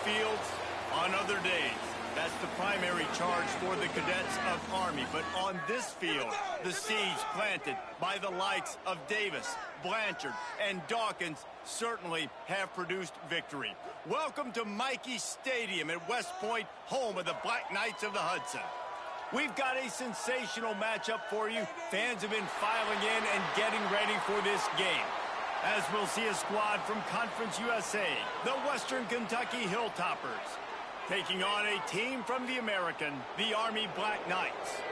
fields on other days. That's the primary charge for the cadets of Army. But on this field, the siege planted by the likes of Davis, Blanchard, and Dawkins certainly have produced victory. Welcome to Michie Stadium at West Point, home of the Black Knights of the Hudson. We've got a sensational matchup for you. Fans have been filing in and getting ready for this game, as we'll see a squad from Conference USA, the Western Kentucky Hilltoppers, taking on a team from the American, the Army Black Knights.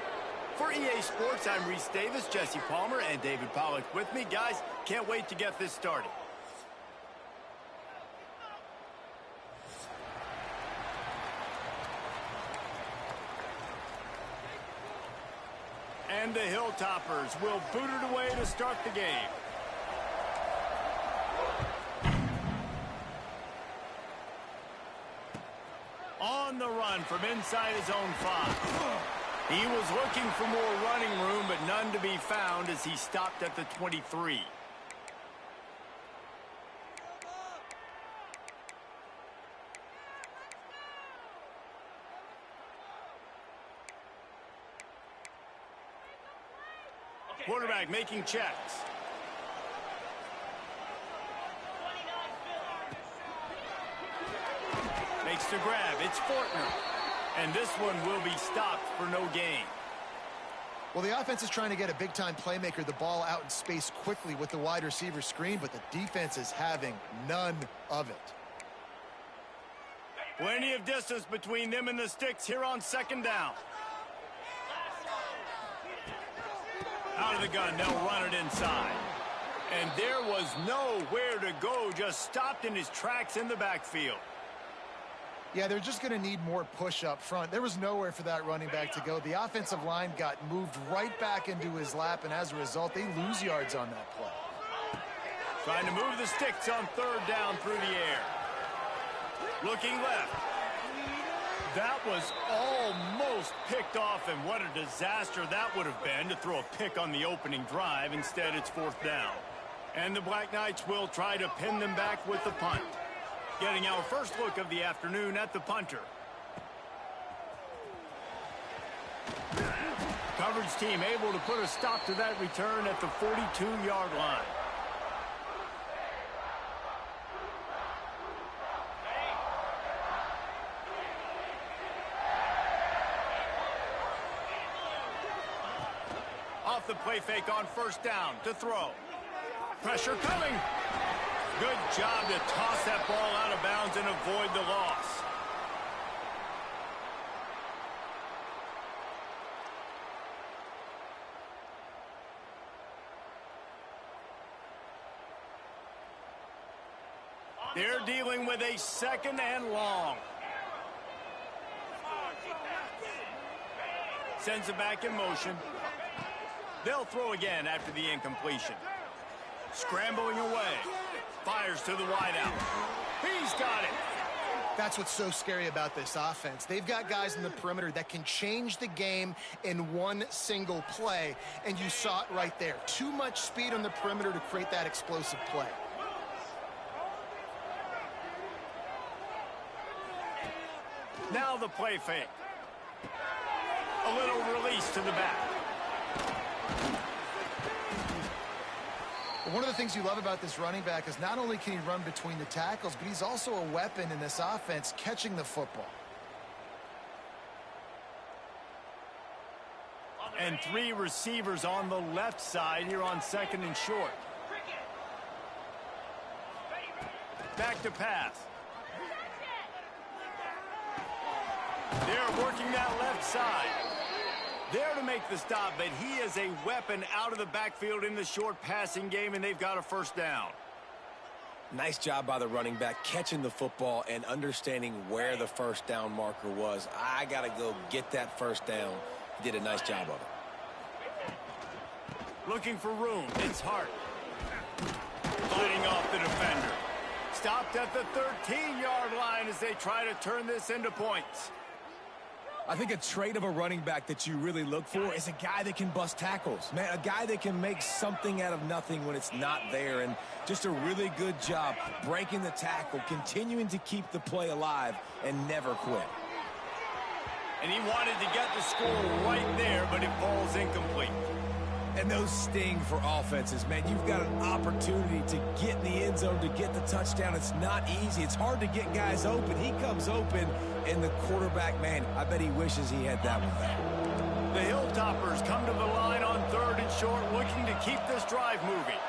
For EA Sports, I'm Reese Davis, Jesse Palmer, and David Pollack with me. Guys, can't wait to get this started. And the Hilltoppers will boot it away to start the game. On the run from inside his own 5. He was looking for more running room, but none to be found as he stopped at the 23. Quarterback making checks. Makes the grab. It's Fortner. And this one will be stopped for no gain. Well, the offense is trying to get a big-time playmaker the ball out in space quickly with the wide receiver screen, but the defense is having none of it. Plenty of distance between them and the sticks here on second down. Out of the gun, they'll run it inside. And there was nowhere to go, just stopped in his tracks in the backfield. Yeah, they're just going to need more push up front. There was nowhere for that running back to go. The offensive line got moved right back into his lap, and as a result, they lose yards on that play. Trying to move the sticks on third down through the air. Looking left. That was almost picked off, and what a disaster that would have been to throw a pick on the opening drive. Instead, it's fourth down. And the Black Knights will try to pin them back with the punt. Getting our first look of the afternoon at the punter. Coverage team able to put a stop to that return at the 42-yard line. Off the play fake on first down to throw. Pressure coming. Good job to toss that ball out of bounds and avoid the loss. They're dealing with a second and long. Sends it back in motion. They'll throw again after the incompletion. Scrambling away. Fires to the wideout. He's got it. That's what's so scary about this offense. They've got guys in the perimeter that can change the game in one single play, and you saw it right there. Too much speed on the perimeter to create that explosive play. Now the play fake. A little release to the back. One of the things you love about this running back is not only can he run between the tackles, but he's also a weapon in this offense catching the football. And 3 receivers on the left side here on second and short. Back to pass. They're working that left side. There to make the stop, but he is a weapon out of the backfield in the short passing game, and they've got a first down. Nice job by the running back catching the football and understanding where the first down marker was. I got to go get that first down. He did a nice job of it. Looking for room. It's Hart. Fighting off the defender. Stopped at the 13-yard line as they try to turn this into points. I think a trait of a running back that you really look for is a guy that can bust tackles. Man, a guy that can make something out of nothing when it's not there. And just a really good job breaking the tackle, continuing to keep the play alive, and never quit. And he wanted to get the score right there, but it falls incomplete. And those sting for offenses, man. You've got an opportunity to get in the end zone, to get the touchdown. It's not easy. It's hard to get guys open. He comes open, and the quarterback, man, I bet he wishes he had that one back. The Hilltoppers come to the line on 3rd and short, looking to keep this drive moving.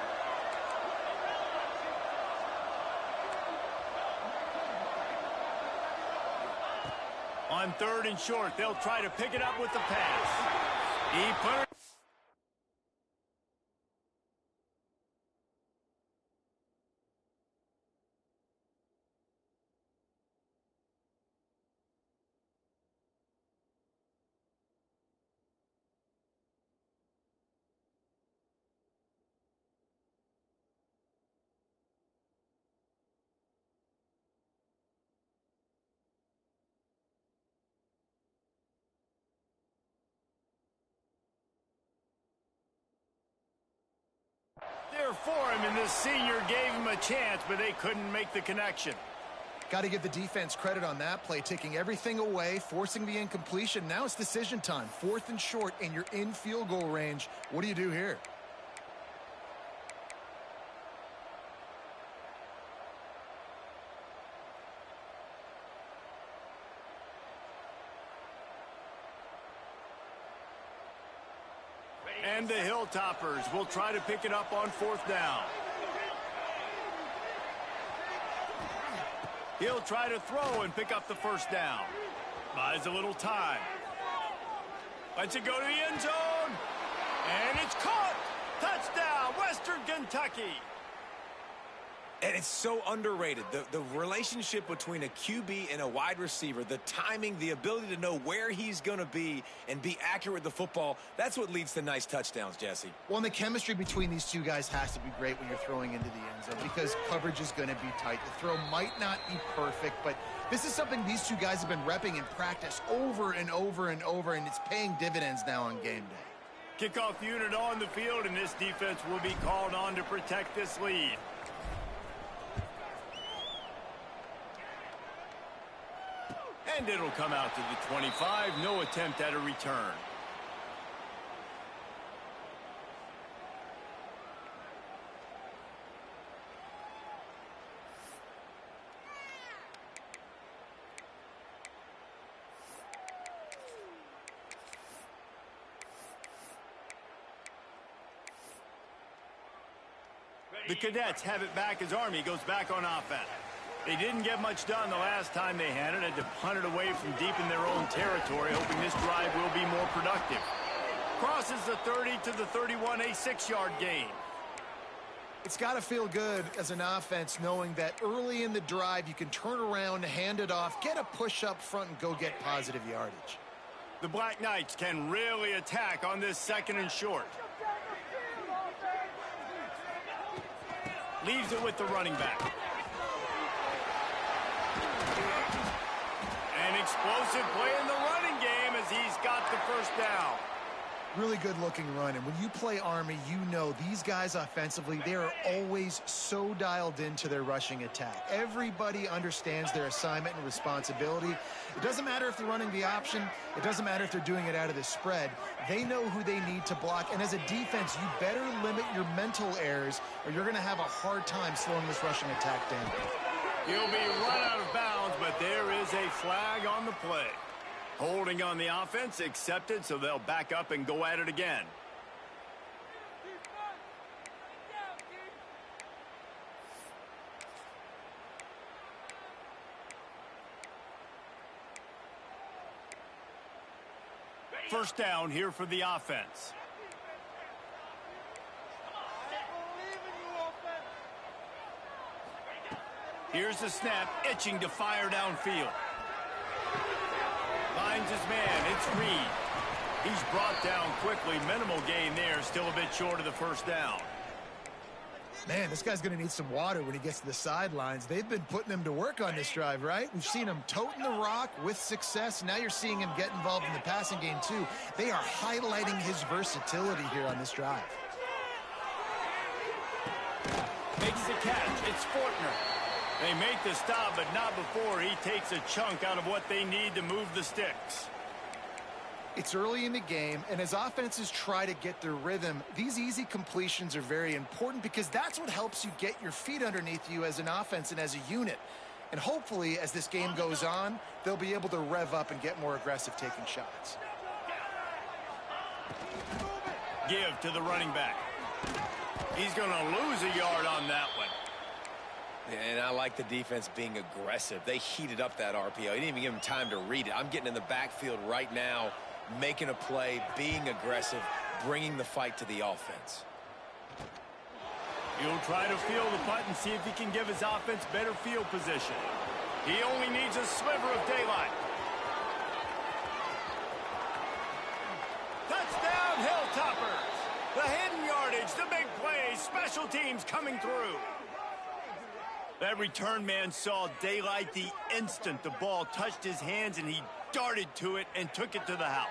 On 3rd and short, they'll try to pick it up with the pass. He put it. There for him, and this senior gave him a chance, but they couldn't make the connection. Got to give the defense credit on that play, taking everything away, forcing the incompletion. Now it's decision time. 4th and short, and you're in field goal range. What do you do here? And the Hilltoppers will try to pick it up on 4th down. He'll try to throw and pick up the 1st down. Buys a little time. Lets it go to the end zone. And it's caught. Touchdown, Western Kentucky. And it's so underrated. The relationship between a QB and a wide receiver, the timing, the ability to know where he's going to be and be accurate with the football, that's what leads to nice touchdowns, Jesse. Well, and the chemistry between these two guys has to be great when you're throwing into the end zone because coverage is going to be tight. The throw might not be perfect, but this is something these two guys have been repping in practice over and over and over, and it's paying dividends now on game day. Kickoff unit on the field, and this defense will be called on to protect this lead. And it'll come out to the 25. No attempt at a return. The Cadets have it back as Army goes back on offense. They didn't get much done the last time they had it. Had to punt it away from deep in their own territory, hoping this drive will be more productive. Crosses the 30 to the 31, a 6-yard gain. It's got to feel good as an offense knowing that early in the drive you can turn around, hand it off, get a push up front, and go get positive yardage. The Black Knights can really attack on this 2nd and short. Leaves it with the running back. An explosive play in the running game as he's got the 1st down. Really good-looking run, and when you play Army, you know these guys offensively, they are always so dialed into their rushing attack. Everybody understands their assignment and responsibility. It doesn't matter if they're running the option. It doesn't matter if they're doing it out of the spread. They know who they need to block, and as a defense, you better limit your mental errors or you're going to have a hard time slowing this rushing attack down. He'll be run out of bounds, but there is a flag on the play. Holding on the offense, accepted, so they'll back up and go at it again. First down here for the offense. Here's the snap, itching to fire downfield. Finds his man, it's Reed. He's brought down quickly, minimal gain there, still a bit short of the 1st down. Man, this guy's going to need some water when he gets to the sidelines. They've been putting him to work on this drive, right? We've seen him toting the rock with success. Now you're seeing him get involved in the passing game, too. They are highlighting his versatility here on this drive. Makes the catch. It's Fortner. They make the stop, but not before he takes a chunk out of what they need to move the sticks. It's early in the game, and as offenses try to get their rhythm, these easy completions are very important because that's what helps you get your feet underneath you as an offense and as a unit. And hopefully, as this game goes on, they'll be able to rev up and get more aggressive taking shots. Give to the running back. He's going to lose a yard on that one. And I like the defense being aggressive. They heated up that RPO. He didn't even give him time to read it. I'm getting in the backfield right now, making a play, being aggressive, bringing the fight to the offense. He'll try to feel the punt and see if he can give his offense better field position. He only needs a sliver of daylight. Touchdown, Hilltoppers! The hidden yardage, the big plays, special teams coming through. That return man saw daylight the instant the ball touched his hands, and he darted to it and took it to the house.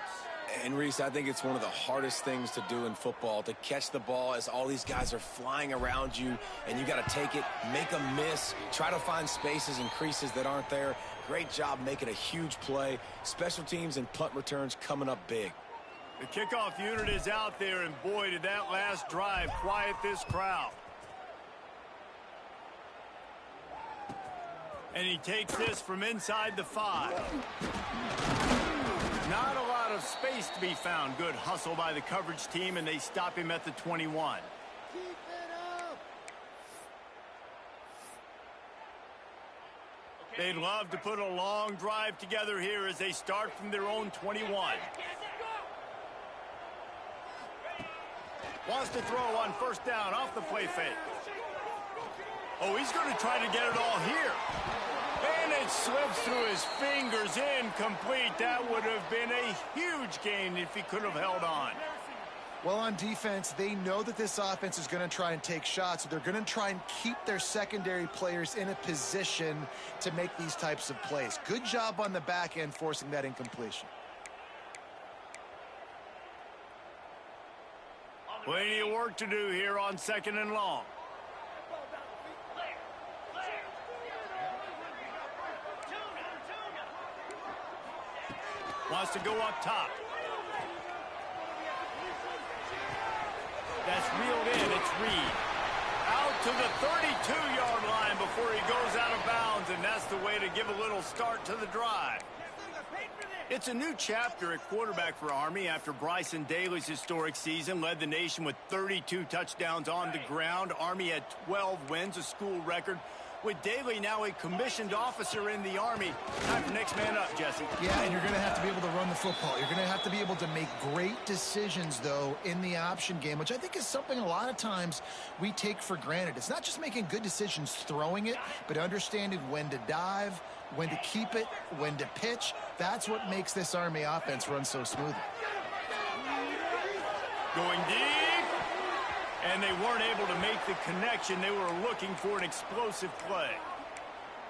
And, Reese, I think it's one of the hardest things to do in football, to catch the ball as all these guys are flying around you, and you got to take it, make a miss, try to find spaces and creases that aren't there. Great job making a huge play. Special teams and punt returns coming up big. The kickoff unit is out there, and boy, did that last drive quiet this crowd. And he takes this from inside the 5. Not a lot of space to be found. Good hustle by the coverage team, and they stop him at the 21. They'd love to put a long drive together here as they start from their own 21. Wants to throw on first down off the play fake. Oh, he's going to try to get it all here. And it slips through his fingers, incomplete. That would have been a huge gain if he could have held on. Well, on defense, they know that this offense is going to try and take shots. So they're going to try and keep their secondary players in a position to make these types of plays. Good job on the back end forcing that incompletion. Plenty of work to do here on 2nd and long. Wants to go up top. That's reeled in. It's Reed. Out to the 32-yard line before he goes out of bounds, and that's the way to give a little start to the drive. It's a new chapter at quarterback for Army after Bryson Daly's historic season led the nation with 32 touchdowns on the ground. Army had 12 wins, a school record. With Daly now a commissioned officer in the Army. Time for next man up, Jesse. Yeah, and you're going to have to be able to run the football. You're going to have to be able to make great decisions, though, in the option game, which I think is something a lot of times we take for granted. It's not just making good decisions throwing it, but understanding when to dive, when to keep it, when to pitch. That's what makes this Army offense run so smoothly. Going deep. And they weren't able to make the connection. They were looking for an explosive play.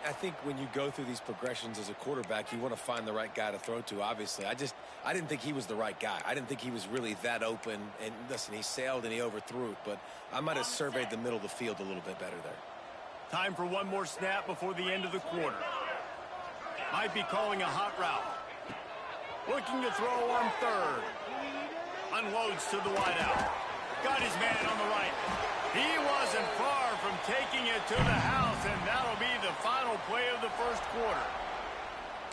I think when you go through these progressions as a quarterback, you want to find the right guy to throw to, obviously. I didn't think he was the right guy. I didn't think he was really that open. And listen, he sailed and he overthrew it, but I might have surveyed the middle of the field a little bit better there. Time for one more snap before the end of the quarter. Might be calling a hot route. Looking to throw on 3rd. Unloads to the wideout. Got his man on the right. He wasn't far from taking it to the house, and that'll be the final play of the first quarter.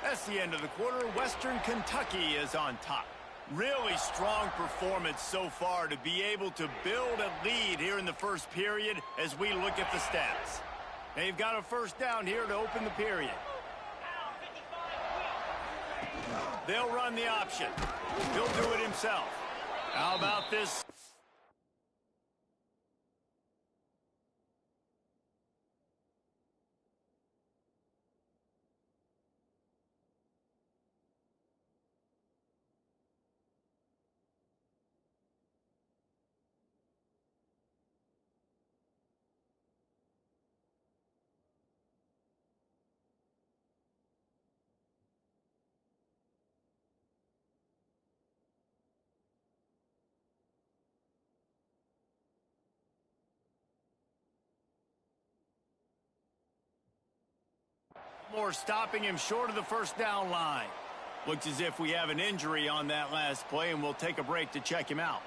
That's the end of the quarter. Western Kentucky is on top. Really strong performance so far to be able to build a lead here in the first period as we look at the stats. They've got a first down here to open the period. They'll run the option. He'll do it himself. How about this? or stopping him short of the first down line. Looks as if we have an injury on that last play, and we'll take a break to check him out.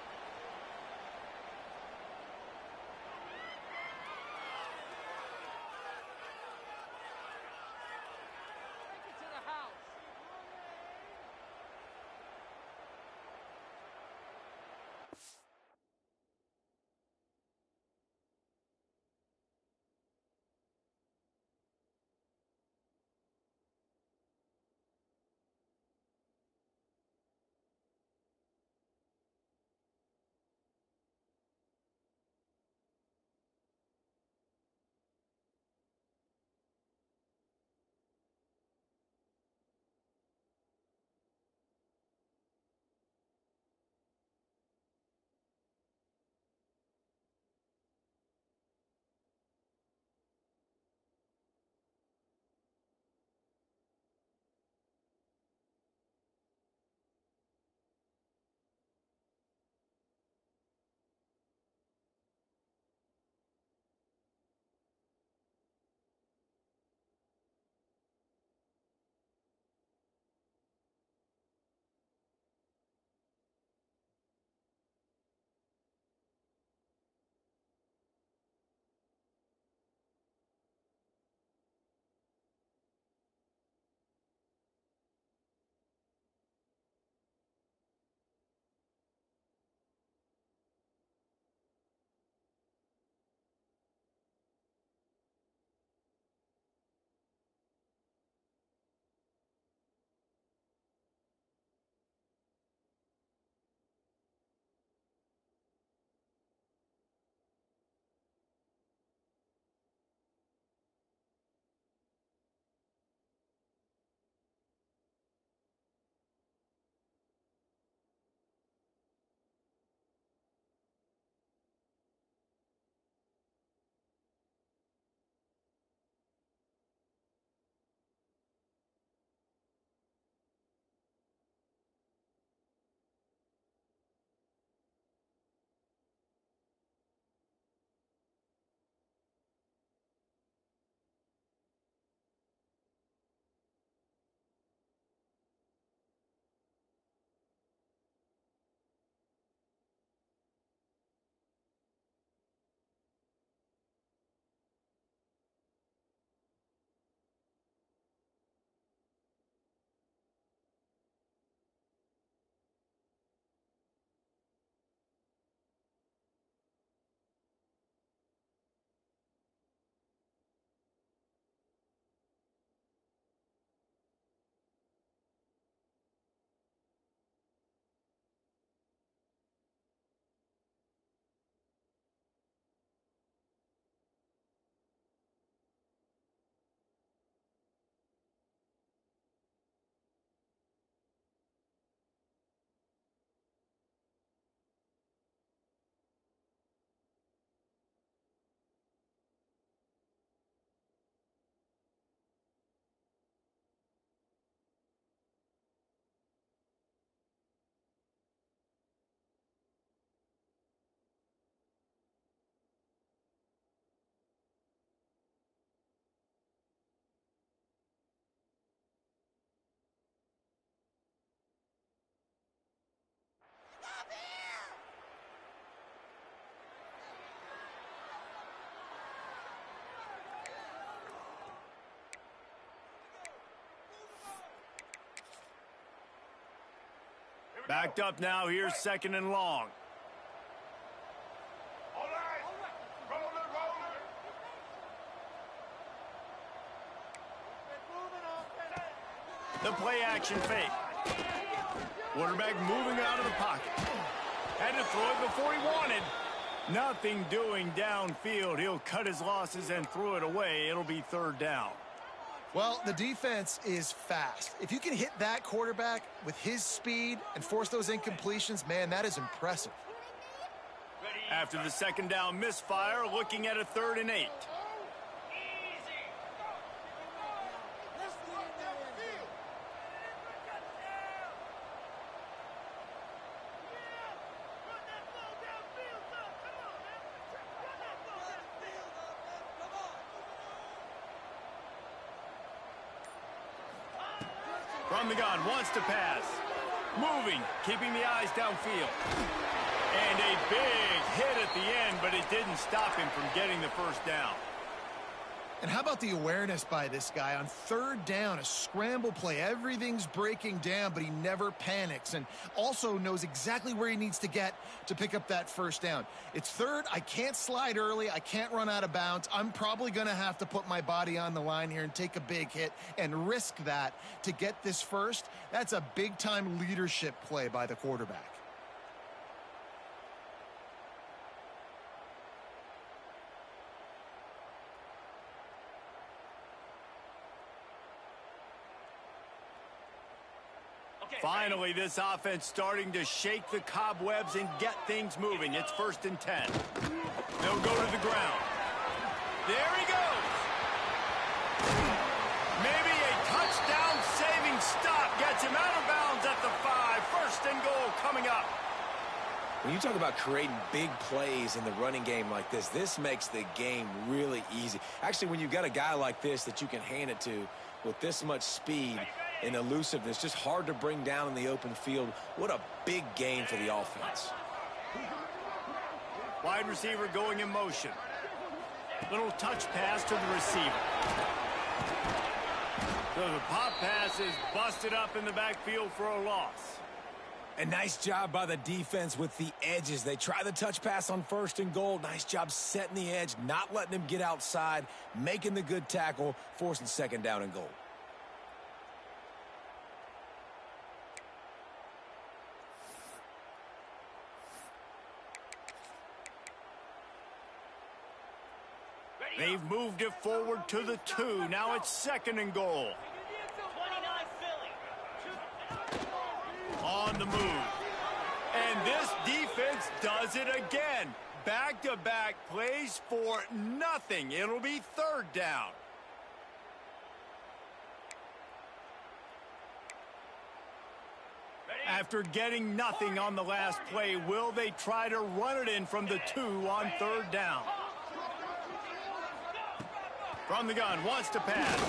Backed up now. Here's second and long. The play action fake. Quarterback moving out of the pocket. Had to throw it before he wanted. Nothing doing downfield. He'll cut his losses and throw it away. It'll be third down. Well, the defense is fast. If you can hit that quarterback with his speed and force those incompletions, man, that is impressive. After the second down misfire, looking at a 3rd and 8. From the gun, wants to pass. Moving, keeping the eyes downfield. And a big hit at the end, but it didn't stop him from getting the first down. And how about the awareness by this guy on third down, a scramble play. Everything's breaking down, but he never panics and also knows exactly where he needs to get to pick up that first down. It's third. I can't slide early. I can't run out of bounds. I'm probably going to have to put my body on the line here and take a big hit and risk that to get this first. That's a big-time leadership play by the quarterback. Finally, this offense starting to shake the cobwebs and get things moving. It's 1st and 10. They'll go to the ground. There he goes. Maybe a touchdown-saving stop gets him out of bounds at the 5. 1st and goal coming up. When you talk about creating big plays in the running game like this makes the game really easy. Actually, when you've got a guy like this that you can hand it to with this much speed and elusiveness, just hard to bring down in the open field. What a big gain for the offense. Wide receiver going in motion. Little touch pass to the receiver. So the pop pass is busted up in the backfield for a loss. A nice job by the defense with the edges. They try the touch pass on 1st and goal. Nice job setting the edge, not letting him get outside, making the good tackle, forcing 2nd down and goal. They've moved it forward to the 2. Now it's 2nd and goal. On the move. And this defense does it again. Back-to-back plays for nothing. It'll be 3rd down. After getting nothing on the last play, will they try to run it in from the 2 on 3rd down? From the gun, wants to pass.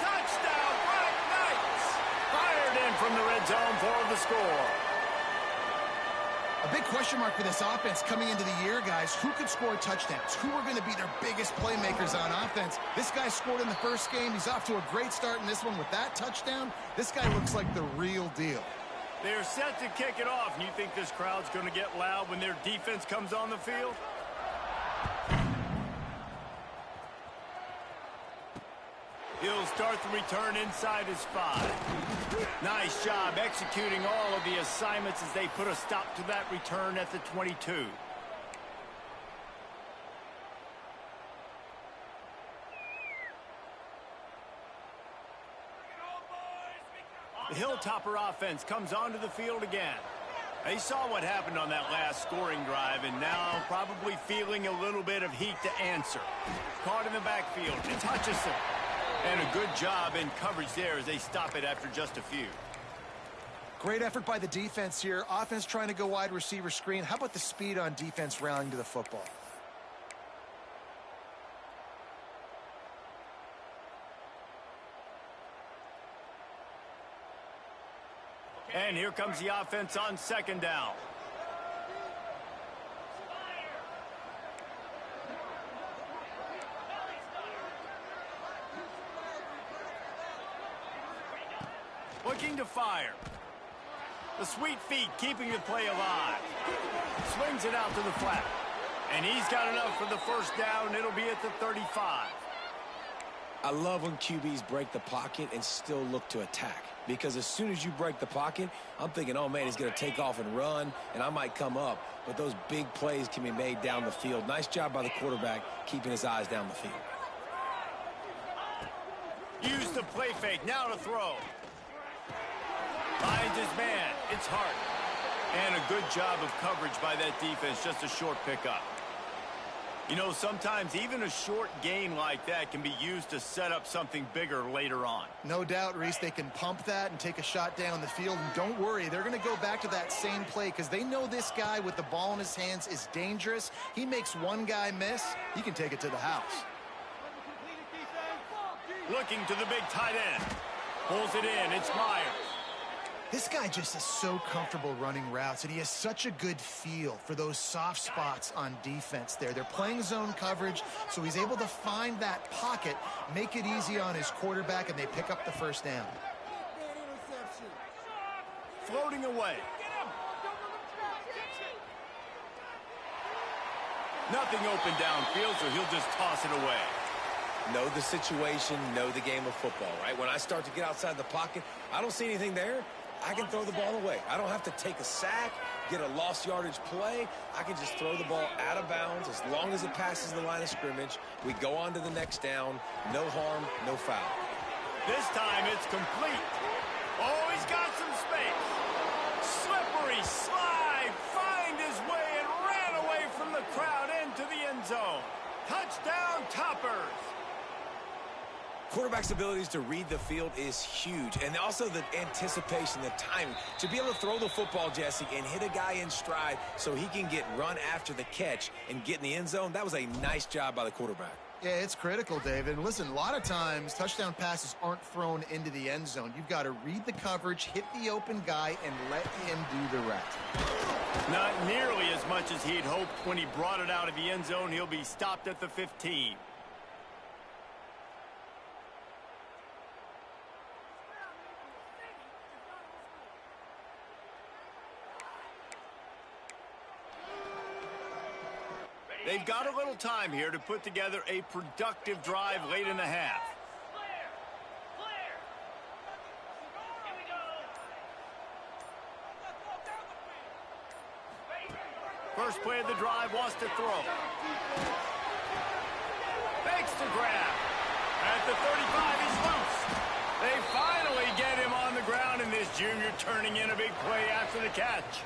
Touchdown, Black Knights! Fired in from the red zone for the score. A big question mark for this offense coming into the year, guys. Who could score touchdowns? Who are going to be their biggest playmakers on offense? This guy scored in the first game. He's off to a great start in this one with that touchdown. This guy looks like the real deal. They're set to kick it off, and you think this crowd's going to get loud when their defense comes on the field? He'll start the return inside his 5. Nice job executing all of the assignments as they put a stop to that return at the 22. The Hilltopper offense comes onto the field again. They saw what happened on that last scoring drive and now probably feeling a little bit of heat to answer. Caught in the backfield. It's Hutchinson. And a good job in coverage there as they stop it after just a few. Great effort by the defense here. Offense trying to go wide receiver screen. How about the speed on defense rallying to the football? And here comes the offense on 2nd down. Looking to fire. The sweet feet keeping the play alive. Swings it out to the flat. And he's got enough for the first down. It'll be at the 35. I love when QBs break the pocket and still look to attack. Because as soon as you break the pocket, I'm thinking, oh, man, he's going to take off and run, and I might come up. But those big plays can be made down the field. Nice job by the quarterback keeping his eyes down the field. Use the play fake. Now to throw. Finds his man. It's Hart. And a good job of coverage by that defense. Just a short pickup. You know, sometimes even a short gain like that can be used to set up something bigger later on. No doubt, Reese, they can pump that and take a shot down the field. And don't worry, they're going to go back to that same play because they know this guy with the ball in his hands is dangerous. He makes one guy miss, he can take it to the house. Looking to the big tight end. Pulls it in. It's Myers. This guy just is so comfortable running routes, and he has such a good feel for those soft spots on defense there. They're playing zone coverage, so he's able to find that pocket, make it easy on his quarterback, and they pick up the first down. Floating away. Nothing open downfield, so he'll just toss it away. Know the situation, know the game of football, right? When I start to get outside the pocket, I don't see anything there. I can throw the ball away. I don't have to take a sack, get a lost yardage play. I can just throw the ball out of bounds as long as it passes the line of scrimmage. We go on to the next down. No harm, no foul. This time it's complete. Oh, he's got some space. Slippery slide. Find his way and ran away from the crowd into the end zone. Touchdown, Toppers. Quarterback's abilities to read the field is huge, and also the anticipation, the timing. To be able to throw the football, Jesse, and hit a guy in stride so he can get run after the catch and get in the end zone, that was a nice job by the quarterback. Yeah, it's critical, David. And listen, a lot of times touchdown passes aren't thrown into the end zone. You've got to read the coverage, hit the open guy, and let him do the rest. Not nearly as much as he'd hoped when he brought it out of the end zone. He'll be stopped at the 15. They've got a little time here to put together a productive drive late in the half. First play of the drive, wants to throw. Fakes the grab. At the 35, he's loose. They finally get him on the ground, and this junior turning in a big play after the catch.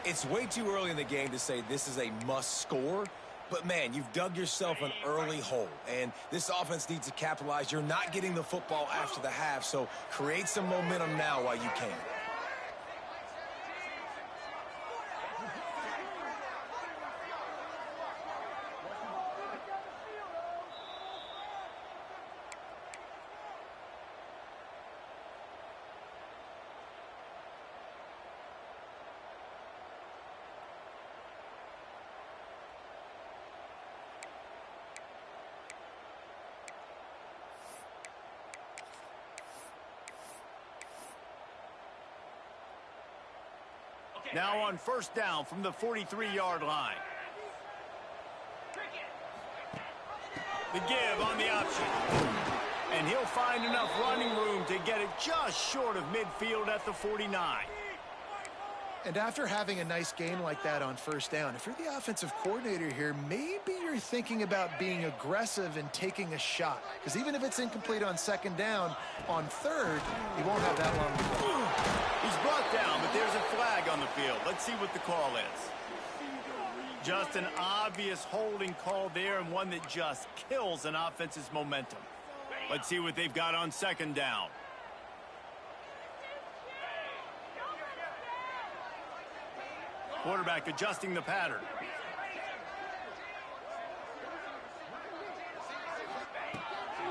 It's way too early in the game to say this is a must score. But, man, you've dug yourself an early hole, and this offense needs to capitalize. You're not getting the football after the half, so create some momentum now while you can. Now on first down from the 43-yard line. The give on the option. And he'll find enough running room to get it just short of midfield at the 49. And after having a nice game like that on first down, if you're the offensive coordinator here, maybe you're thinking about being aggressive and taking a shot. Because even if it's incomplete on second down, on third, you won't have that long to go. He's brought down, but there's a flag on the field. Let's see what the call is. Just an obvious holding call there, and one that just kills an offense's momentum. Let's see what they've got on second down. Quarterback adjusting the pattern.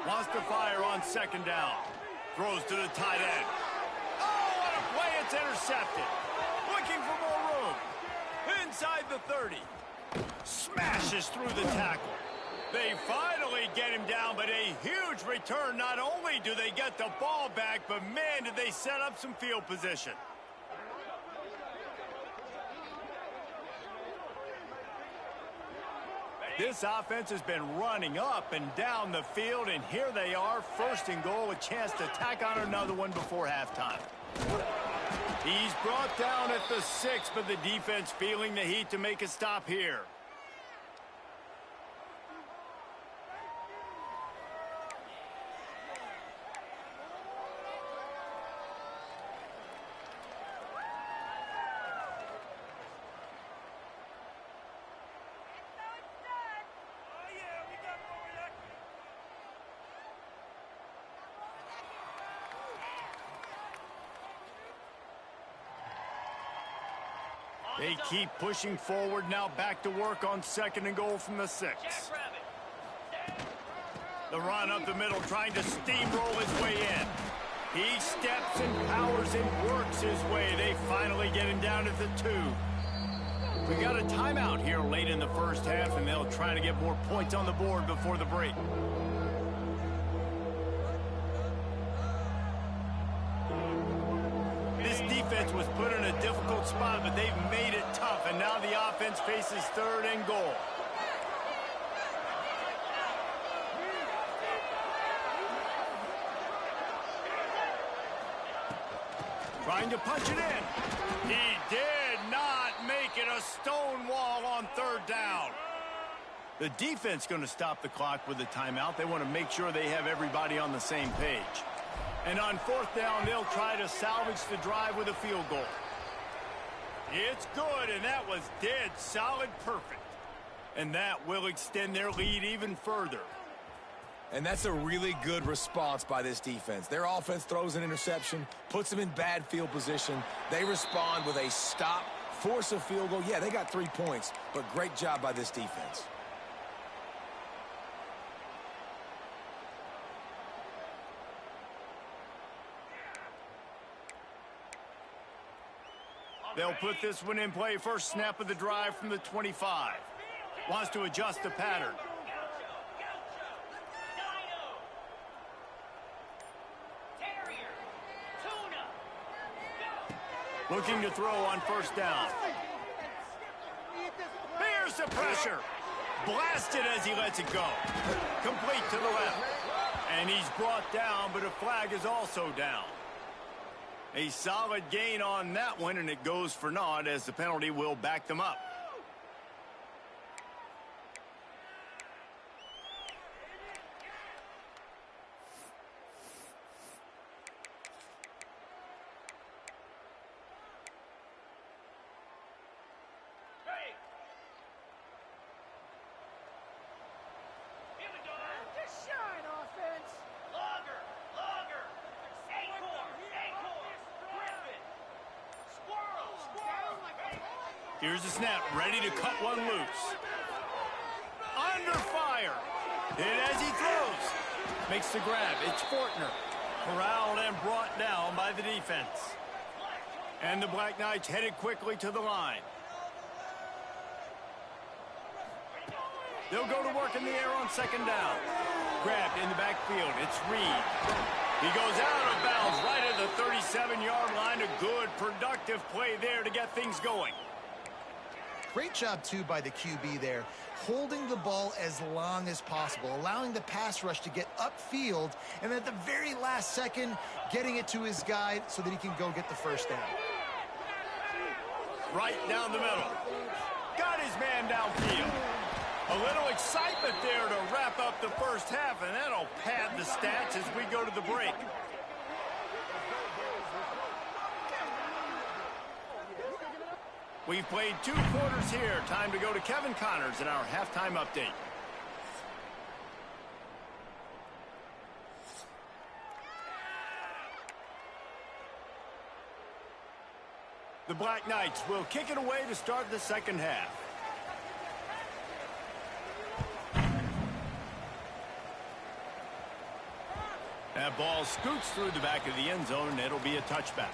Wants to fire on second down. Throws to the tight end. Oh, what a play. It's intercepted. Looking for more room. Inside the 30. Smashes through the tackle. They finally get him down, but a huge return. Not only do they get the ball back, but man, did they set up some field position. This offense has been running up and down the field, and here they are, first and goal, a chance to tack on another one before halftime. He's brought down at the 6, but the defense feeling the heat to make a stop here. They keep pushing forward, now back to work on second and goal from the 6. The run up the middle, trying to steamroll his way in. He steps and powers and works his way. They finally get him down at the 2. We got a timeout here late in the first half, and they'll try to get more points on the board before the break. This defense was put in a difficult spot, but they've made it tough, and now the offense faces 3rd and goal. Trying to punch it in. He did not make it a stone wall on 3rd down. The defense going to stop the clock with a timeout. They want to make sure they have everybody on the same page. And on 4th down, they'll try to salvage the drive with a field goal. It's good, and that was dead solid perfect. And that will extend their lead even further. And that's a really good response by this defense. Their offense throws an interception, puts them in bad field position. They respond with a stop, force a field goal. Yeah, they got 3 points, but great job by this defense. They'll put this one in play. First snap of the drive from the 25. Wants to adjust the pattern. Looking to throw on 1st down. Here's the pressure. Blasted as he lets it go. Complete to the left. And he's brought down, but a flag is also down. A solid gain on that one, and it goes for naught as the penalty will back them up. Here's the snap, ready to cut one loose. Under fire. Hit as he throws. Makes the grab. It's Fortner. Corralled and brought down by the defense. And the Black Knights headed quickly to the line. They'll go to work in the air on 2nd down. Grabbed in the backfield. It's Reed. He goes out of bounds right at the 37-yard line. A good, productive play there to get things going. Great job, too, by the QB there, holding the ball as long as possible, allowing the pass rush to get upfield, and at the very last second, getting it to his guy so that he can go get the 1st down. Right down the middle. Got his man downfield. A little excitement there to wrap up the first half, and that'll pad the stats as we go to the break. We've played 2 quarters here. Time to go to Kevin Connors in our halftime update. The Black Knights will kick it away to start the 2nd half. That ball scoots through the back of the end zone, and it'll be a touchback.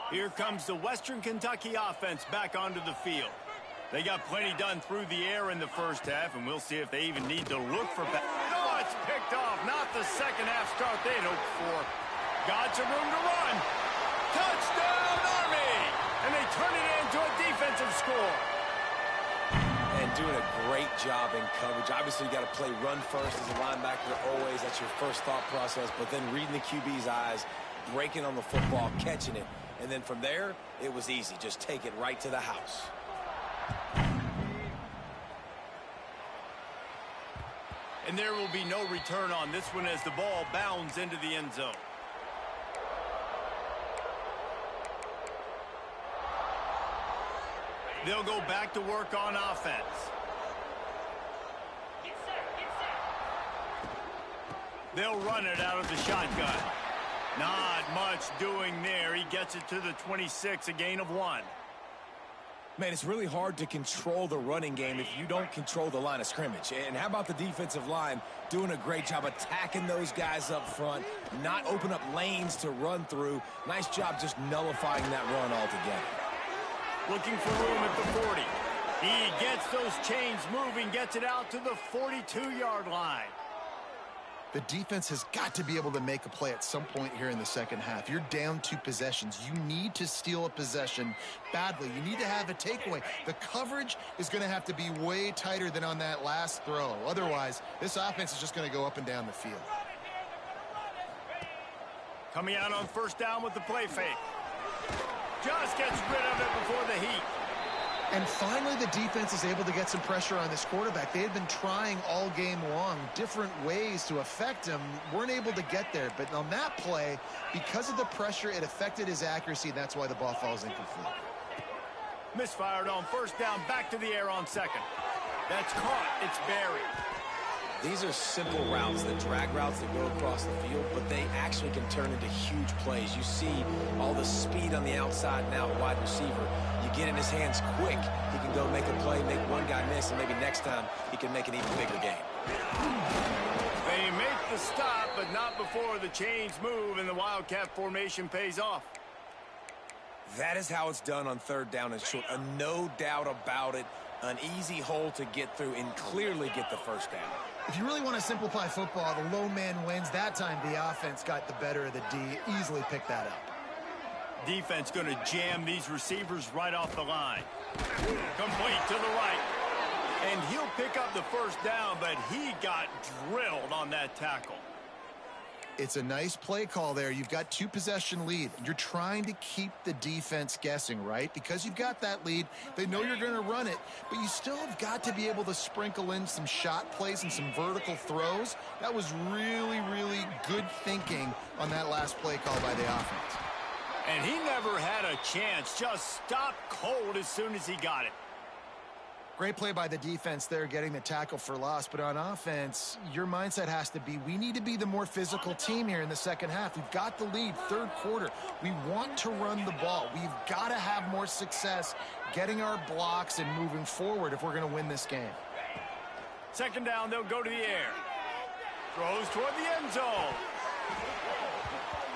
Here comes the Western Kentucky offense back onto the field. They got plenty done through the air in the first half, and we'll see if they even need to look for back. Oh, it's picked off. Not the second half start they'd hoped for. Got some room to run. Touchdown, Army! And they turn it into a defensive score. And doing a great job in coverage. Obviously, you got to play run first as a linebacker always. That's your first thought process. But then reading the QB's eyes, breaking on the football, catching it. And then from there, it was easy. Just take it right to the house. And there will be no return on this one as the ball bounds into the end zone. They'll go back to work on offense. They'll run it out of the shotgun. Not much doing there. He gets it to the 26, a gain of 1. Man, it's really hard to control the running game if you don't control the line of scrimmage. And how about the defensive line doing a great job attacking those guys up front, not open up lanes to run through. Nice job just nullifying that run altogether. Looking for room at the 40. He gets those chains moving, gets it out to the 42-yard line. The defense has got to be able to make a play at some point here in the second half. You're down 2 possessions. You need to steal a possession badly. You need to have a takeaway. The coverage is going to have to be way tighter than on that last throw. Otherwise, this offense is just going to go up and down the field. Coming out on first down with the play fake. Just gets rid of it before the heat. And finally, the defense is able to get some pressure on this quarterback. They had been trying all game long different ways to affect him. Weren't able to get there. But on that play, because of the pressure, it affected his accuracy. That's why the ball falls incomplete. Misfired on first down, back to the air on second. That's caught. It's buried. These are simple routes, the drag routes that go across the field, but they actually can turn into huge plays. You see all the speed on the outside now, wide receiver. You get in his hands quick, he can go make a play, make one guy miss, and maybe next time he can make an even bigger game. They make the stop, but not before the chains move and the Wildcat formation pays off. That is how it's done on third down and short. No doubt about it. An easy hole to get through and clearly get the first down. If you really want to simplify football, the low man wins. That time the offense got the better of the D. Easily picked that up. Defense going to jam these receivers right off the line. Complete to the right. And he'll pick up the first down, but he got drilled on that tackle. It's a nice play call there. You've got 2 possession lead. You're trying to keep the defense guessing, right? Because you've got that lead, they know you're going to run it, but you still have got to be able to sprinkle in some shot plays and some vertical throws. That was really, really good thinking on that last play call by the offense. And he never had a chance. Just stopped cold as soon as he got it. Great play by the defense there, getting the tackle for loss. But on offense, your mindset has to be, we need to be the more physical team here in the second half. We've got the lead, third quarter. We want to run the ball. We've got to have more success getting our blocks and moving forward if we're going to win this game. Second down, they'll go to the air. Throws toward the end zone.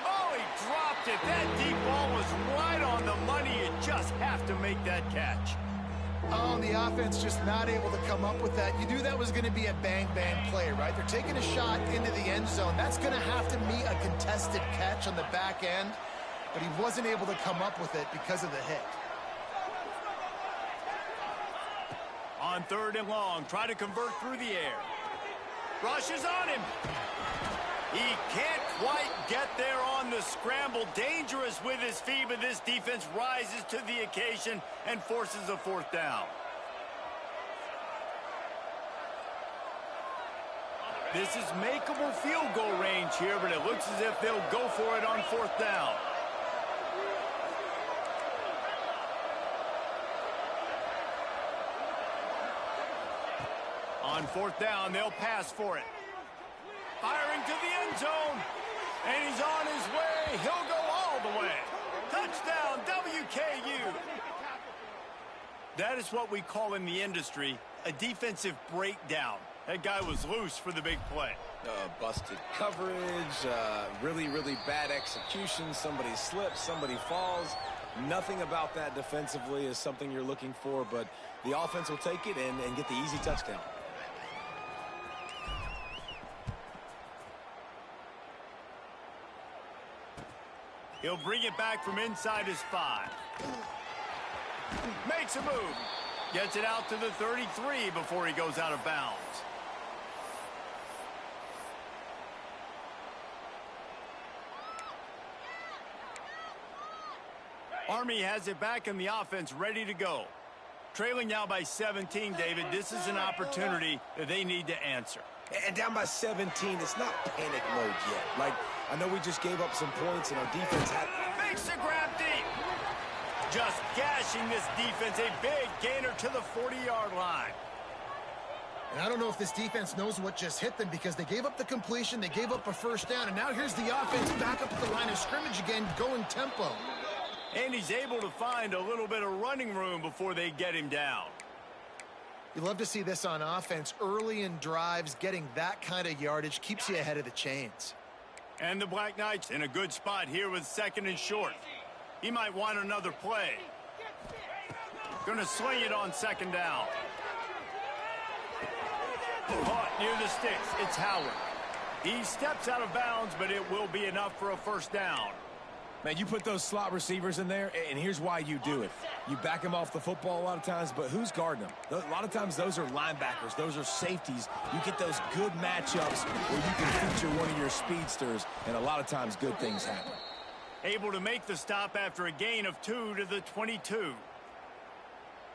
Oh, he dropped it. That deep ball was right on the money. You just have to make that catch. Oh, the offense just not able to come up with that. You knew that was going to be a bang-bang play, right? They're taking a shot into the end zone. That's going to have to meet a contested catch on the back end, but he wasn't able to come up with it because of the hit. On third and long, try to convert through the air. Rushes on him. He can't quite get there on the scramble. Dangerous with his feet, but this defense rises to the occasion and forces a fourth down. This is makeable field goal range here, but it looks as if they'll go for it on fourth down. On fourth down, they'll pass for it. Firing to the end zone, and he's on his way. He'll go all the way. Touchdown, WKU. That is what we call in the industry a defensive breakdown. That guy was loose for the big play. Busted coverage, really, really bad execution. Somebody slips, somebody falls. Nothing about that defensively is something you're looking for, but the offense will take it and get the easy touchdown. He'll bring it back from inside his 5. Makes a move. Gets it out to the 33 before he goes out of bounds. Army has it back in the offense, ready to go. Trailing now by 17, David. This is an opportunity that they need to answer. And down by 17, it's not panic mode yet. Like, I know we just gave up some points and our defense had... Makes the grab deep. Just gashing this defense. A big gainer to the 40-yard line. And I don't know if this defense knows what just hit them because they gave up the completion, they gave up a first down, and now here's the offense back up at the line of scrimmage again, going tempo. And he's able to find a little bit of running room before they get him down. You love to see this on offense. Early in drives, getting that kind of yardage keeps you ahead of the chains. And the Black Knights in a good spot here with 2nd and short. He might want another play. Going to sling it on 2nd down. Caught near the sticks. It's Howard. He steps out of bounds, but it will be enough for a 1st down. Man, you put those slot receivers in there, and here's why you do it. You back them off the football a lot of times, but who's guarding them? A lot of times those are linebackers. Those are safeties. You get those good matchups where you can feature one of your speedsters, and a lot of times good things happen. Able to make the stop after a gain of 2 to the 22.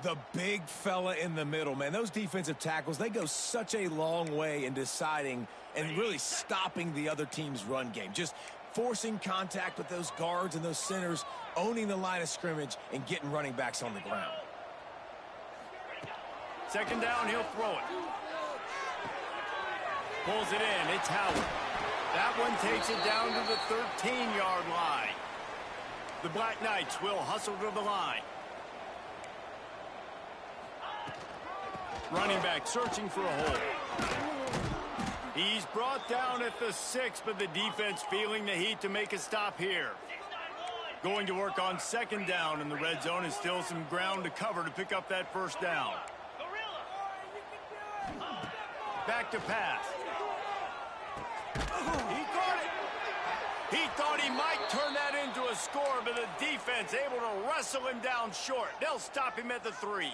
The big fella in the middle, man. Those defensive tackles, they go such a long way in deciding and really stopping the other team's run game. Just forcing contact with those guards and those centers, owning the line of scrimmage, and getting running backs on the ground. 2nd down, he'll throw it. Pulls it in. It's Howard. That one takes it down to the 13-yard line. The Black Knights will hustle to the line. Running back searching for a hole. He's brought down at the 6, but the defense feeling the heat to make a stop here. Going to work on 2nd down in the red zone, and still some ground to cover to pick up that 1st down. Back to pass. He caught it. He thought he might turn that into a score, but the defense able to wrestle him down short. They'll stop him at the 3.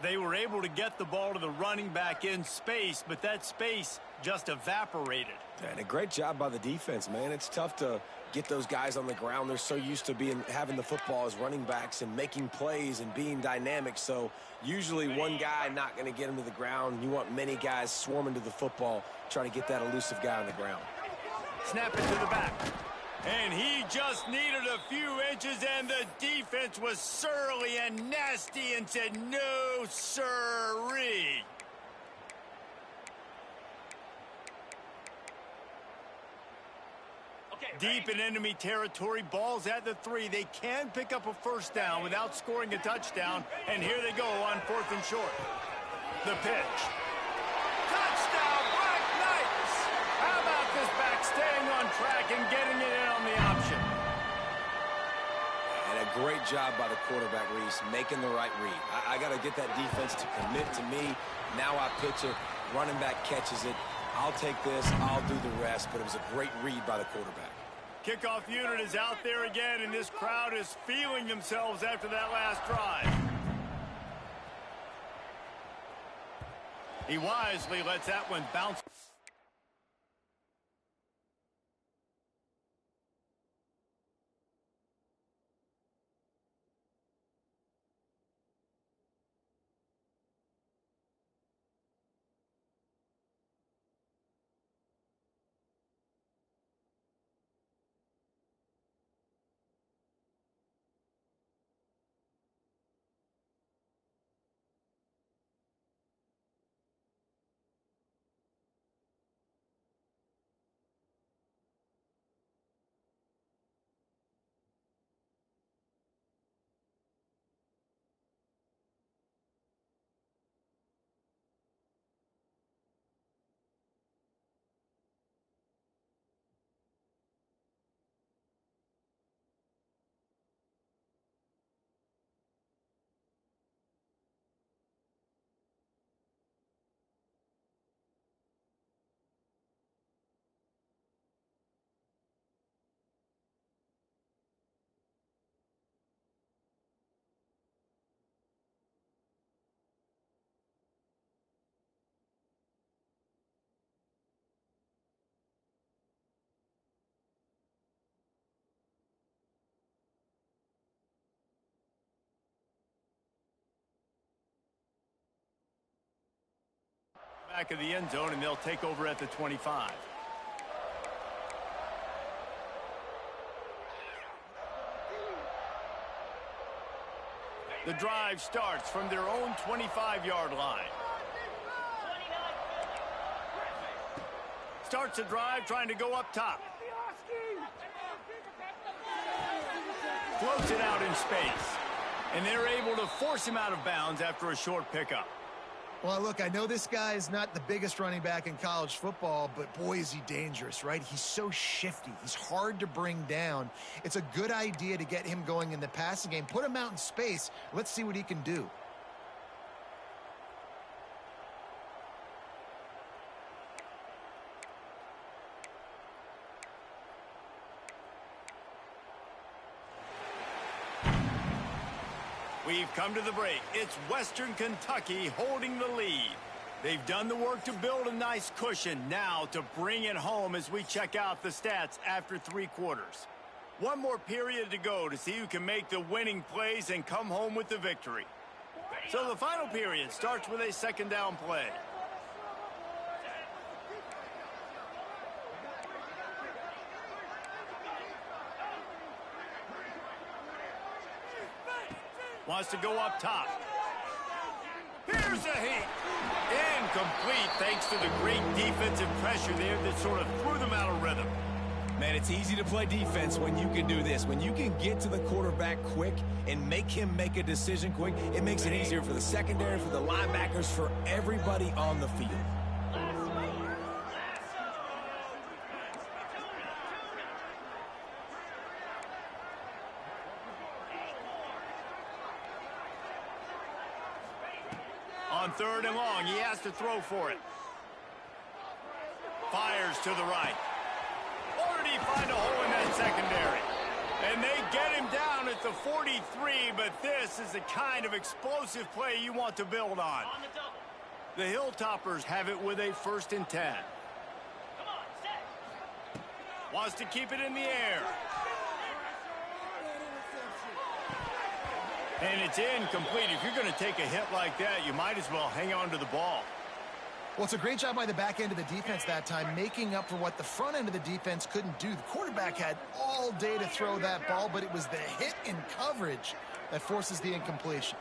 They were able to get the ball to the running back in space, but that space just evaporated. And a great job by the defense, man. It's tough to get those guys on the ground. They're so used to having the football as running backs and making plays and being dynamic. So usually one guy not going to get him to the ground. You want many guys swarming to the football, trying to get that elusive guy on the ground. Snap it to the back. And he just needed a few inches, and the defense was surly and nasty and said, no, sirree. Deep in enemy territory, ball's at the 3. They can pick up a 1st down without scoring a touchdown, and here they go on 4th and short. The pitch. Touchdown, Black Knights! How about this back staying on track and getting it in on the option? And a great job by the quarterback, Reese, making the right read. I got to get that defense to commit to me. Now I pitch it. Running back catches it. I'll take this. I'll do the rest. But it was a great read by the quarterback. Kickoff unit is out there again, and this crowd is feeling themselves after that last drive. He wisely lets that one bounce. Back of the end zone, and they'll take over at the 25. The drive starts from their own 25-yard line. Starts the drive trying to go up top. floats it out in space. And they're able to force him out of bounds after a short pickup. Well, look, I know this guy is not the biggest running back in college football, but boy, is he dangerous, right? He's so shifty. He's hard to bring down. It's a good idea to get him going in the passing game. Put him out in space. Let's see what he can do. We've come to the break. It's Western Kentucky holding the lead. They've done the work to build a nice cushion. Now to bring it home as we check out the stats after 3 quarters. One more period to go to see who can make the winning plays and come home with the victory. So the final period starts with a 2nd down play. Wants to go up top. Here's a heat. Incomplete thanks to the great defensive pressure there that sort of threw them out of rhythm. Man, it's easy to play defense when you can do this. When you can get to the quarterback quick and make him make a decision quick, it makes it easier for the secondary, for the linebackers, for everybody on the field. On 3rd and long, he has to throw for it. Fires to the right. Or did he find a hole in that secondary? And they get him down at the 43, but this is the kind of explosive play you want to build on. The Hilltoppers have it with a 1st and 10. Wants to keep it in the air. And it's incomplete. If you're going to take a hit like that, you might as well hang on to the ball. Well, it's a great job by the back end of the defense that time, making up for what the front end of the defense couldn't do. The quarterback had all day to throw that ball, but it was the hit in coverage that forces the incompletion.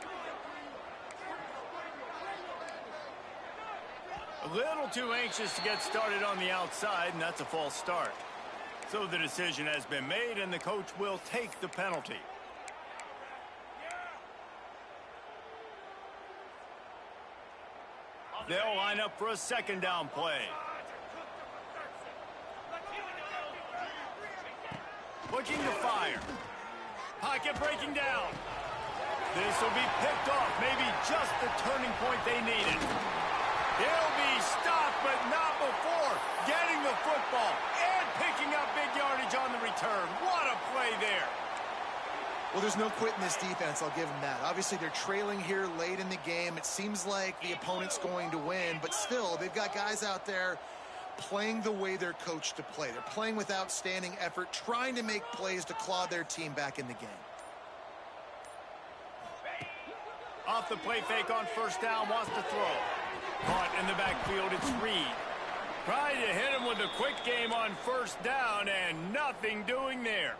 A little too anxious to get started on the outside, and that's a false start. So the decision has been made, and the coach will take the penalty. They'll line up for a 2nd down play. Looking to fire. Pocket breaking down. This will be picked off. Maybe just the turning point they needed. He'll be stopped, but not before getting the football and picking up big yardage on the return. What a play there. Well, there's no quit in this defense, I'll give them that. Obviously, they're trailing here late in the game. It seems like the opponent's going to win, but still, they've got guys out there playing the way they're coached to play. They're playing with outstanding effort, trying to make plays to claw their team back in the game. Off the play fake on 1st down, wants to throw. Caught in the backfield, it's Reed. Trying to hit him with a quick game on 1st down, and nothing doing there.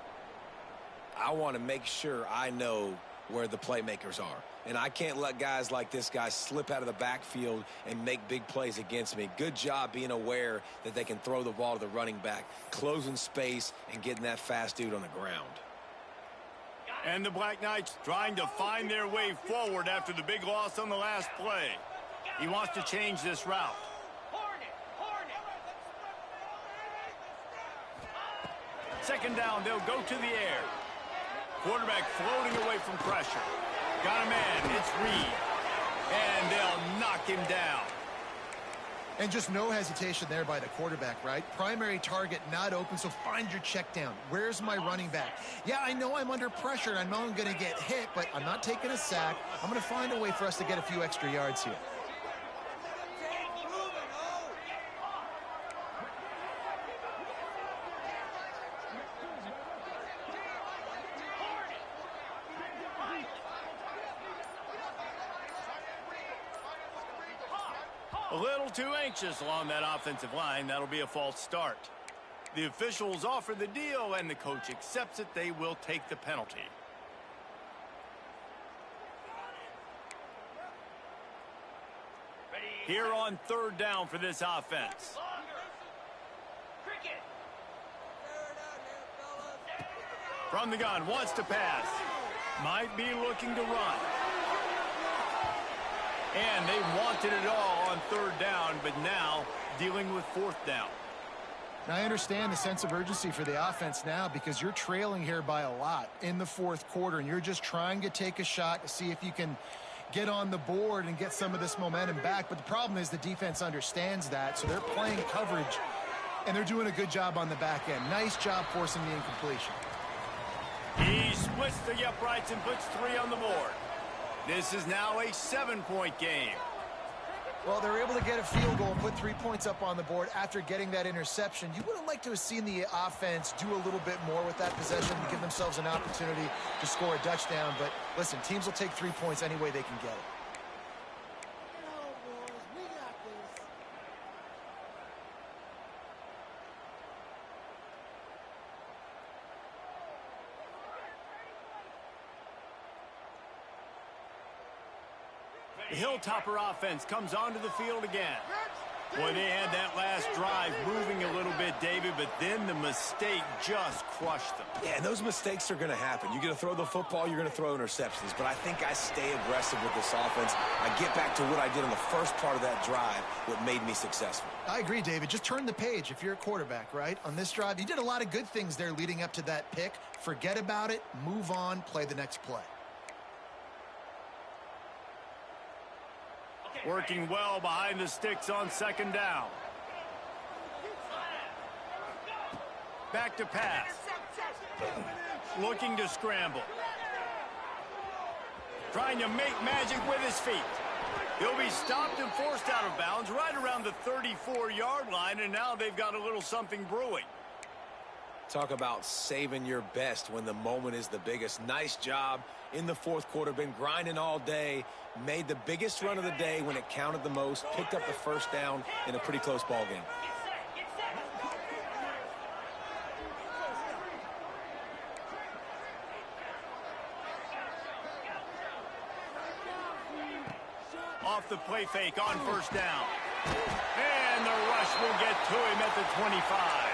I want to make sure I know where the playmakers are. And I can't let guys like this guy slip out of the backfield and make big plays against me. Good job being aware that they can throw the ball to the running back, closing space, and getting that fast dude on the ground. And the Black Knights trying to find their way forward after the big loss on the last play. He wants to change this route. 2nd down, they'll go to the air. Quarterback floating away from pressure. Got a man, it's Reed. And they'll knock him down. And just no hesitation there by the quarterback, right? Primary target not open, so find your check down. Where's my running back? Yeah, I know I'm under pressure, and I know I'm going to get hit, but I'm not taking a sack. I'm going to find a way for us to get a few extra yards here. A little too anxious along that offensive line. That'll be a false start. The officials offer the deal, and the coach accepts it. They will take the penalty. Here on 3rd down for this From the gun, wants to pass. Might be looking to run. And they wanted it all on third down, but now dealing with fourth down. Now, I understand the sense of urgency for the offense now because you're trailing here by a lot in the fourth quarter, and you're just trying to take a shot to see if you can get on the board and get some of this momentum back. But the problem is the defense understands that, so they're playing coverage, and they're doing a good job on the back end. Nice job forcing the incompletion. He splits the uprights and puts 3 on the board. This is now a 7-point game. Well, they were able to get a field goal and put 3 points up on the board after getting that interception. You would have liked to have seen the offense do a little bit more with that possession to give themselves an opportunity to score a touchdown. But listen, teams will take 3 points any way they can get it. The Hilltopper offense comes onto the field again. Boy, they had that last drive moving a little bit, David, but then the mistake just crushed them. Yeah, and those mistakes are going to happen. You're going to throw the football, you're going to throw interceptions. But I think I stay aggressive with this offense. I get back to what I did in the first part of that drive, what made me successful. I agree, David. Just turn the page if you're a quarterback, right? On this drive, you did a lot of good things there leading up to that pick. Forget about it, move on, play the next play. Working well behind the sticks on second down. Back to pass. Looking to scramble. Trying to make magic with his feet. He'll be stopped and forced out of bounds right around the 34-yard line, and now they've got a little something brewing. Talk about saving your best when the moment is the biggest. Nice job in the fourth quarter. Been grinding all day. Made the biggest run of the day when it counted the most. Picked up the first down in a pretty close ball game. Off the play fake on first down. And the rush will get to him at the 25.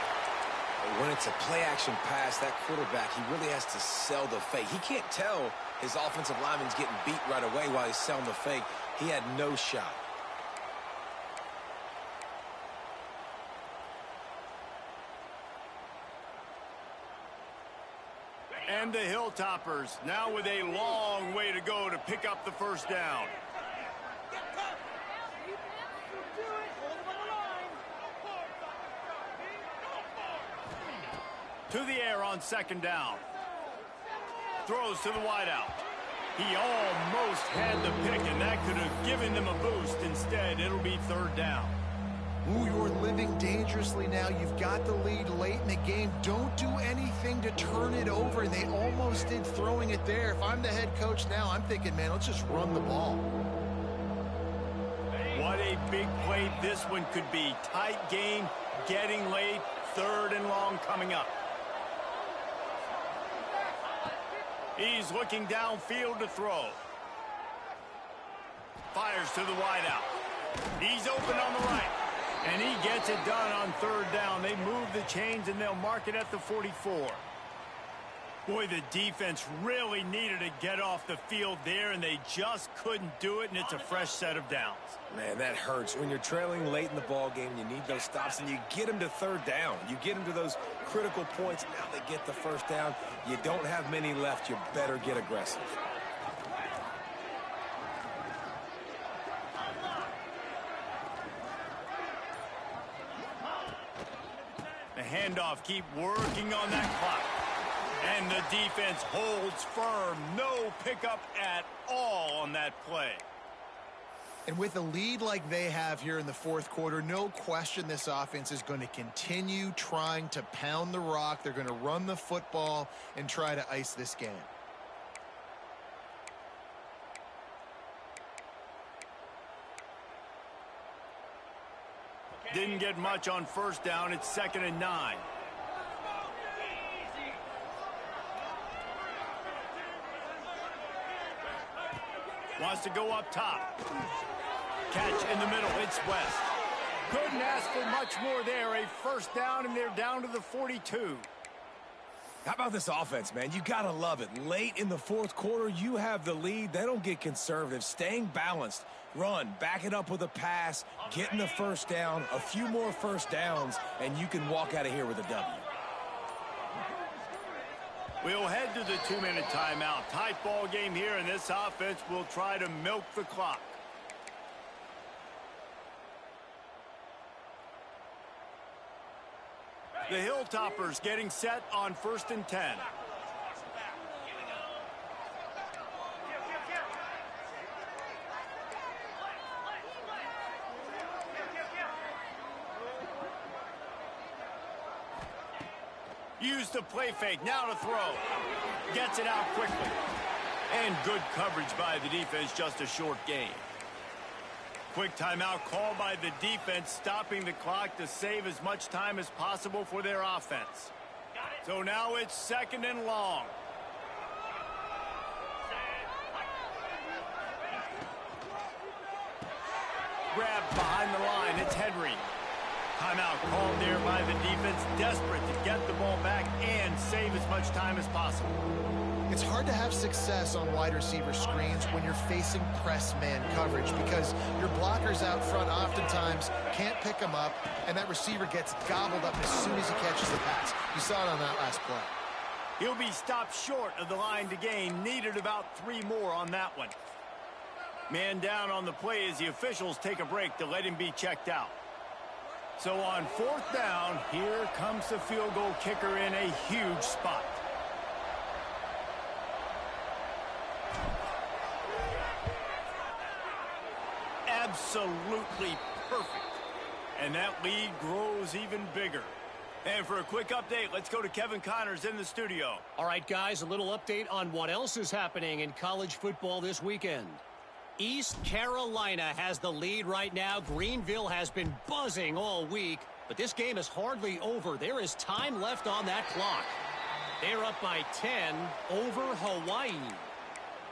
When it's a play-action pass, that quarterback, he really has to sell the fake. He can't tell his offensive lineman's getting beat right away while he's selling the fake. He had no shot. And the Hilltoppers now with a long way to go to pick up the first down. To the air on second down. Throws to the wideout. He almost had the pick, and that could have given them a boost. Instead, it'll be third down. Ooh, you're living dangerously now. You've got the lead late in the game. Don't do anything to turn it over. They almost did throwing it there. If I'm the head coach now, I'm thinking, man, let's just run the ball. What a big play this one could be. Tight game, getting late, third and long coming up. He's looking downfield to throw. Fires to the wideout. He's open on the right. And he gets it done on third down. They move the chains, and they'll mark it at the 44. Boy, the defense really needed to get off the field there, and they just couldn't do it, and it's a fresh set of downs. Man, that hurts. When you're trailing late in the ball game, you need those stops, and you get them to third down. You get them to those critical points. Now they get the first down. You don't have many left. You better get aggressive. The handoff, keep working on that clock. And the defense holds firm. No pickup at all on that play. And with a lead like they have here in the fourth quarter, no question this offense is going to continue trying to pound the rock. They're going to run the football and try to ice this game. Didn't get much on first down. It's 2nd and 9. Wants to go up top. Catch in the middle. It's West. Couldn't ask for much more there. A first down, and they're down to the 42. How about this offense, man? You got to love it. Late in the fourth quarter, you have the lead. They don't get conservative. Staying balanced. Run, back it up with a pass, getting the first down, a few more first downs, and you can walk out of here with a W. We'll head to the 2-minute timeout. Tight ball game here, and this offense will try to milk the clock. The Hilltoppers getting set on 1st and 10. Use the play fake, now to throw. Gets it out quickly. And good coverage by the defense, just a short gain. Quick timeout called by the defense, stopping the clock to save as much time as possible for their offense. So now it's 2nd and long. Grabbed behind the line, it's Henry. Timeout called there by the defense, desperate to get the ball back and save as much time as possible. It's hard to have success on wide receiver screens when you're facing press man coverage because your blockers out front oftentimes can't pick them up, and that receiver gets gobbled up as soon as he catches the pass. You saw it on that last play. He'll be stopped short of the line to gain. Needed about 3 more on that one. Man down on the play as the officials take a break to let him be checked out. So on 4th down, here comes the field goal kicker in a huge spot. Absolutely perfect. And that lead grows even bigger. And for a quick update, let's go to Kevin Connors in the studio. All right, guys, a little update on what else is happening in college football this weekend. East Carolina has the lead right now. Greenville has been buzzing all week, but this game is hardly over. There is time left on that clock. They're up by 10 over Hawaii.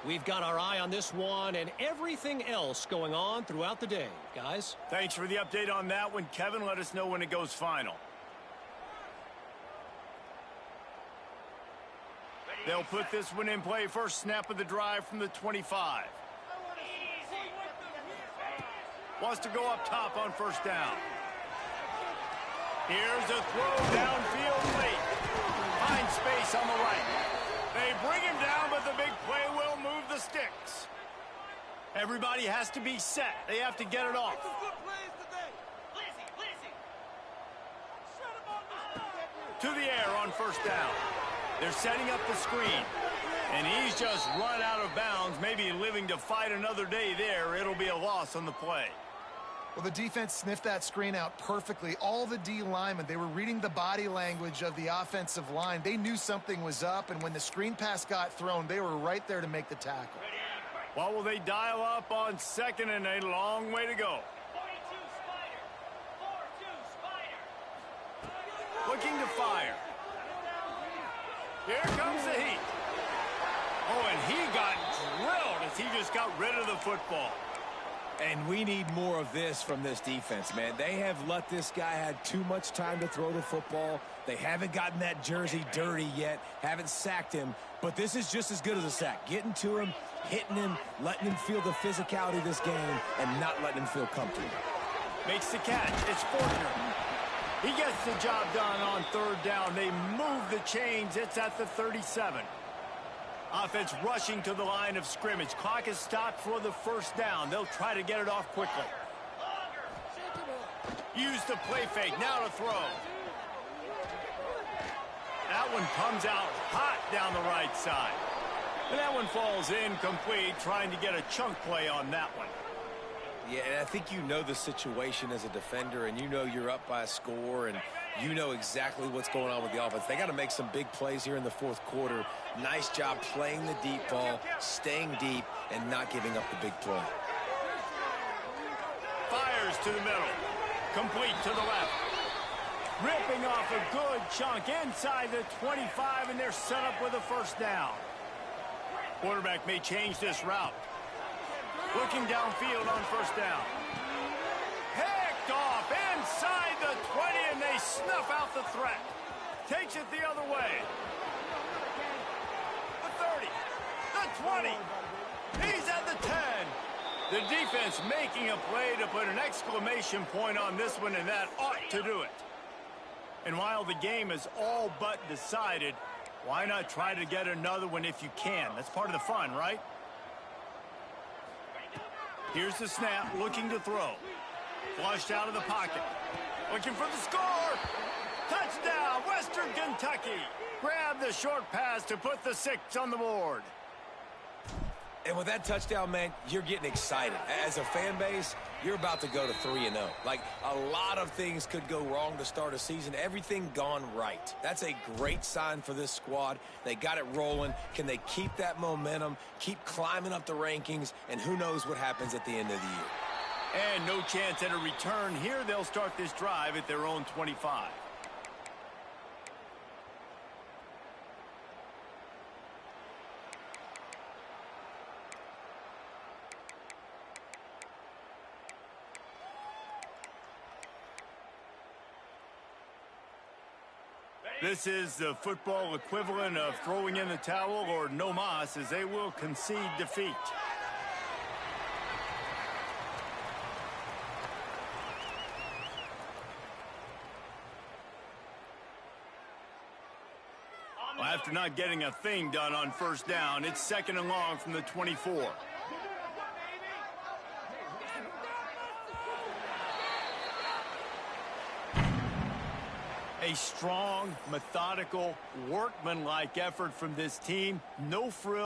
We've got our eye on this one and everything else going on throughout the day. Guys? Thanks for the update on that one, Kevin. Let us know when it goes final. They'll put this one in play. First snap of the drive from the 25. Wants to go up top on 1st down. Here's a throw downfield late. Finds space on the right. They bring him down, but the big play will move the sticks. Everybody has to be set. They have to get it off. To the air on 1st down. They're setting up the screen. And he's just run out of bounds, maybe living to fight another day there. It'll be a loss on the play. Well, the defense sniffed that screen out perfectly. All the D linemen, they were reading the body language of the offensive line. They knew something was up, and when the screen pass got thrown, they were right there to make the tackle. What will they dial up on 2nd and a long way to go? Looking to fire. Here comes the heat. Oh, and he got drilled as he just got rid of the football. And we need more of this from this defense, man. They have let this guy have too much time to throw the football. They haven't gotten that jersey dirty yet, haven't sacked him, but this is just as good as a sack. Getting to him, hitting him, letting him feel the physicality of this game, and not letting him feel comfortable. Makes the catch. It's Fortner. He gets the job done on 3rd down. They move the chains. It's at the 37. Offense rushing to the line of scrimmage. Clock is stopped for the 1st down. They'll try to get it off quickly. Use the play fake. Now to throw. That one comes out hot down the right side. And that one falls incomplete, trying to get a chunk play on that one. Yeah, and I think you know the situation as a defender, and you know you're up by a score, and you know exactly what's going on with the offense. They got to make some big plays here in the 4th quarter. Nice job playing the deep ball, staying deep, and not giving up the big play. Fires to the middle. Complete to the left. Ripping off a good chunk inside the 25, and they're set up with a 1st down. Quarterback may change this route. Looking downfield on 1st down. Picked off inside the 20, and they snuff out the threat. Takes it the other way. 20. He's at the 10. The defense making a play to put an exclamation point on this one, and that ought to do it. And while the game is all but decided, why not try to get another one if you can? That's part of the fun, right? Here's the snap, looking to throw. Flushed out of the pocket. Looking for the score. Touchdown, Western Kentucky. Grab the short pass to put the 6 on the board. And with that touchdown, man, you're getting excited. As a fan base, you're about to go to 3-0. Like, a lot of things could go wrong to start a season. Everything gone right. That's a great sign for this squad. They got it rolling. Can they keep that momentum, keep climbing up the rankings, and who knows what happens at the end of the year. And no chance at a return here. They'll start this drive at their own 25. This is the football equivalent of throwing in the towel or no mas, as they will concede defeat. Well, after not getting a thing done on first down, it's 2nd and long from the 24. A strong, methodical, workmanlike effort from this team. No frill.